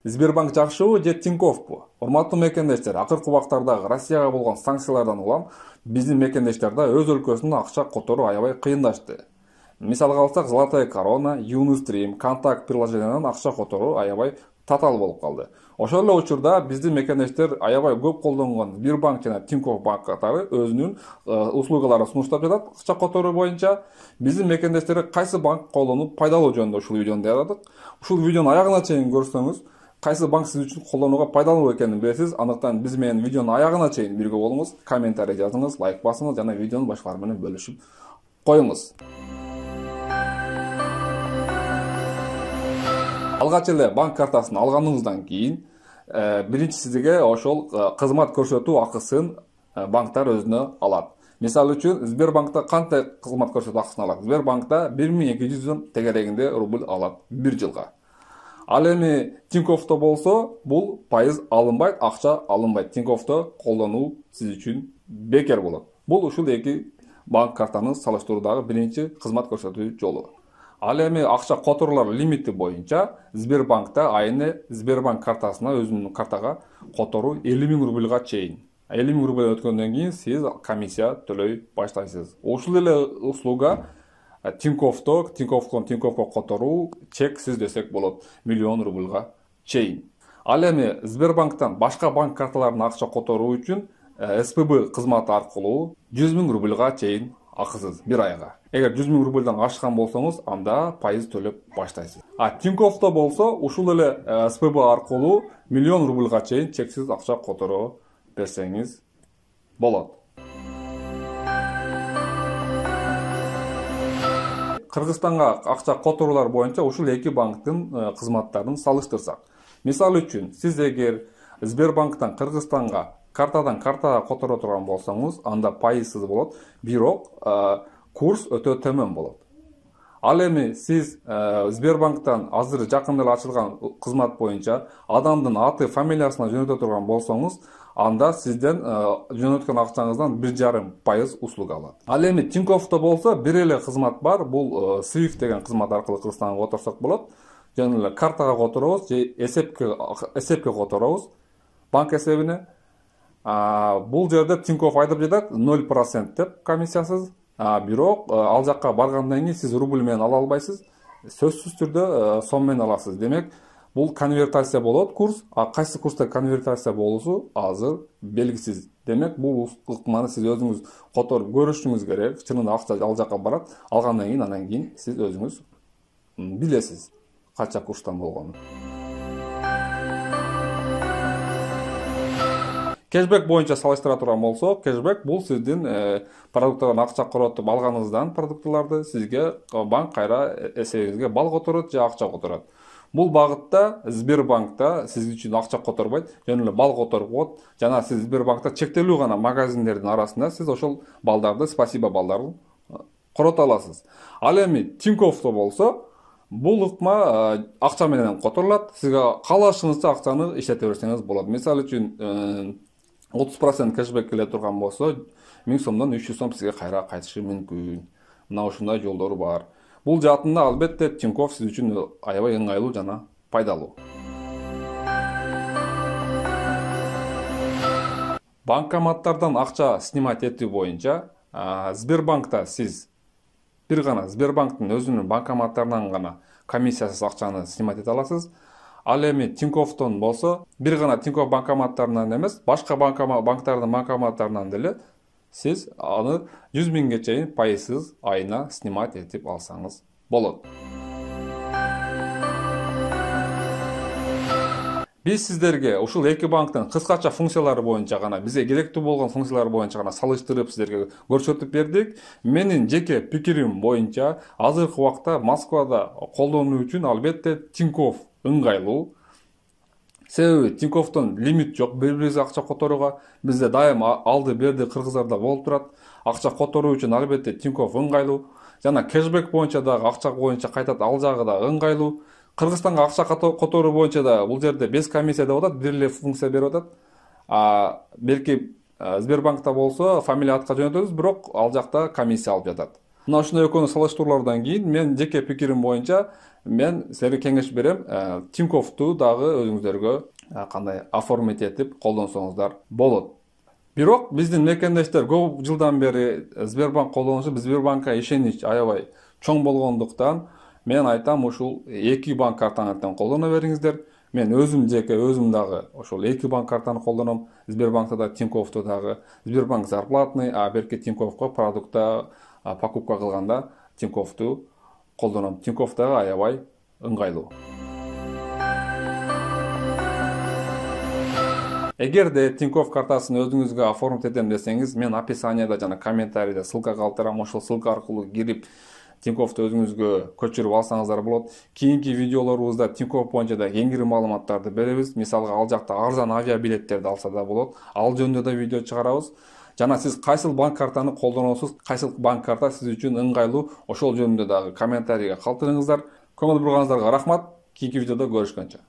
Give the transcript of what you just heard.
Сбербанк жакшыбы же Тиньковпу? Урматтуу мекендештер, акыркы убактардагы Россияга болгон санкциялардан улам биздин мекендештерде өз өлкөсүндө акча которуу аябай кыйындашты. Мисалга алсак, Золотая корона, Юнистрим, Контакт приложенияларынан акча которуу аябай татаал болуп калды. Ошол эле учурда биздин мекендештер аябай көп колдонгон Сбербанк жана Тинькофф банк катары өзүнүн услугаларын сунуштап жатат акча которуу боюнча. Биздин мекендештерге кайсы банк колдонуп пайдалуу жөнүндө ушул видеону даярдадык. Ушул видеонун аягына чейин көрсөңүз, кайсы банк сиз үчүн колдонууга пайдалуу экенин билесиз. Андыктан биз менен видеонун аягына чейин бирге болуңуз, комментарий жазыңыз, лайк басыңыз жана видеону башкалар менен бөлүшүп коюңуз. Алгач эле банк картасын алганыңыздан кийин биринчи сизге ошол кызмат көрсөтүү акысын банктар өзүнө алат. Мисалы үчүн Сбербанкта кандай кызмат көрсөтүү акысын алат? Сбербанкта 1200 тегерегинде рубль алат 1 жылга. Ал эми Тинькоффто болсо, бул пайыз алынбайт, акча алынбайт. Тинькоффто колдонуу сиз үчүн бекер болот. Бул ушул эки банк картаны салыштыруудагы биринчи кызмат көрсөтүү жолу. Ал эми акча которуулар лимити боюнча Сбербанкта айына Сбербанк картасына өзүнүн картага которуу 50 000 рубльга чейин. 50 000 рубль өткөндөн кийин сиз комиссия төлөй баштайсыз. Ушул эле услуга Тинькоффко которуу чексиз десек болот, 1 000 000 рубльга чейин. Ал эми Сбербанктан башка банк карталарына акча которуу үчүн СПБ кызматы аркылуу 100 000 рубльга чейин акысыз бир айга. Эгер 100 000 рубльдан ашкан болсоңуз, анда пайыз төлөп баштайсыз. Тинькоффто болсо, ушул эле СПБ аркылуу 1 000 000 рубльга чейин чексиз акча которуу берсеңиз болот. Кыргызстанга акча которуулар боюнча ушул эки банктын кызматтарын салыштырсак. Мисалы үчүн, сиз эгер Сбербанктан Кыргызстанга картадан картага которо турган болсоңуз, анда пайызсыз болот, бирок курс өтө төмөн болот. Ал эми сиз Сбербанктан азыр жакында эле ачылган кызмат боюнча адамдын аты, фамилиясына жөнөтө турган болсоңуз, анда сизден жөнөткөн акчаңыздан 1,5% услуга алат. Ал эми Тинькоффто болсо бир эле кызмат бар, бул Swift деген кызмат аркылуу Кыргызстанга которсок болот. Жөн эле картага которобуз же эсепке которобуз, банк эсебине. Бул жерде Тинькофф айтып жатат 0% деп комиссиясыз. Бирок ал жакка баргандан кийин сиз рубль менен ала албайсыз, сөзсүз түрдө сом менен аласыз. Демек, бул конвертация болот курс, кайсы курста конвертация болуусу азыр белгисиз. Демек, бул ыкманы сиз өзүңүз которуп көрүшүңүз керек. Чынында акча ал жакка барат, алгандан кийин анан кийин сиз өзүңүз билесиз канча курстан болгонун. Кэшбэк боюнча салыштыра турган болсок, кэшбэк бул сиздин продукттардан акча коротуп алганыңыздан продукттарды сизге банк кайра эсебиңизге бал которот же акча которот. Бул багытта Сбербанкта сиз үчүн акча которбойт, жөн эле бал которуп коет. Жана сиз Сбербанкта чектелүү гана магазиндердин арасында сиз ошол балдарды, спасибо балдарын корото аласыз. Ал эми Тинькоффто болсо, бул ыкма акча менен которулат. Сизге каалашыңызча акчаны иштете берсеңиз болот. Мисалы үчүн 30% кэшбэк келе турган болсо, 1000 сомдон 300 сом сизге кайра кайтышы мүмкүн. Мына ушундай жолдору бар. Бул жаатында албетте Тинькофф сиз үчүн аябай ыңгайлуу жана пайдалуу. Банкоматтардан акча снимать этүү боюнча Сбербанкта сиз бир гана Сбербанктын өзүнүн банкоматтарынан гана комиссиясыз акчаны снимать эте аласыз. Ал эми Тинькоффтон болсо, бир гана Тинькофф банкоматтарынан эмес, башка банктардын банкоматтарынан деле сиз аны 100 000ге чейин пайызсыз айына снимать этип алсаңыз болот. Биз сиздерге ушул эки банктын кыскача функциялары боюнча гана, бизге керектүү болгон функциялар боюнча гана салыштырып сиздерге көрсөтүп бердик. Менин жеке пикирим боюнча, азыркы убакта Москвада колдонуу үчүн албетте Тинькофф ыңгайлуу. Себеби Тинькоффтон лимит жок бири-бирибизге акча которууга. Бизде дайым алды берди кыргыздарда болуп турат. Акча которуу үчүн албетте Тинькофф ыңгайлуу. Жана кэшбэк боюнча дагы акча боюнча кайтат, ал жагы да ыңгайлуу. Кыргызстанга акча которуу боюнча да бул жерде без комиссия деп атат, бир эле функция берип атат. Белки Сбербанкта болсо фамилия атка жөнөтөбүз, бирок ал жакта комиссия алып жатат. Мына ушундай экөөнү салыштыруулардан кийин мен жеке пикирим боюнча мен силерге кеңеш берем, Тиньковту дагы өзүңүздөргө кандай оформить этип колдонсоңуздар болот. Бирок биздин мекендештер көп жылдан бери Сбербанк колдонушу, Сбербанкка ишенич аябай чоң болгондуктан мен айтам, ушул эки банк картаңыздан колдоно бериңиздер. Мен өзүм дагы ошол эки банк картаны колдоном. Сбербанкта да, Тиньковто дагы. Сбербанк зарплатный, а берки Тиньковко продукта покупка кылганда Тиньковту колдоном. Тинькофф дагы аябай ыңгайлуу. Эгерде Тинькофф картасын өзүңүзгө оформить этем десеңиз, мен описанияда жана комментарийде ссылка калтырам. Ошол ссылка аркылуу кирип Тинькоффту өзүңүзгө көчүрүп алсаңыздар болот. Кийинки видеолорубузда Тинькофф боюнча да кеңири маалыматтарды беребиз. Мисалга ал жакта арзан авиабилеттерди алса да болот. Ал жөнүндө да видео чыгарабыз. Жана сиз кайсыл банк картаны колдоносуз, кайсыл банк карта сиз үчүн ыңгайлуу, ошол жөнүндө дагы комментарийге калтырыңыздар. Көңүл бурганыңыздарга рахмат. Кийинки видеодо көрүшкөнчө.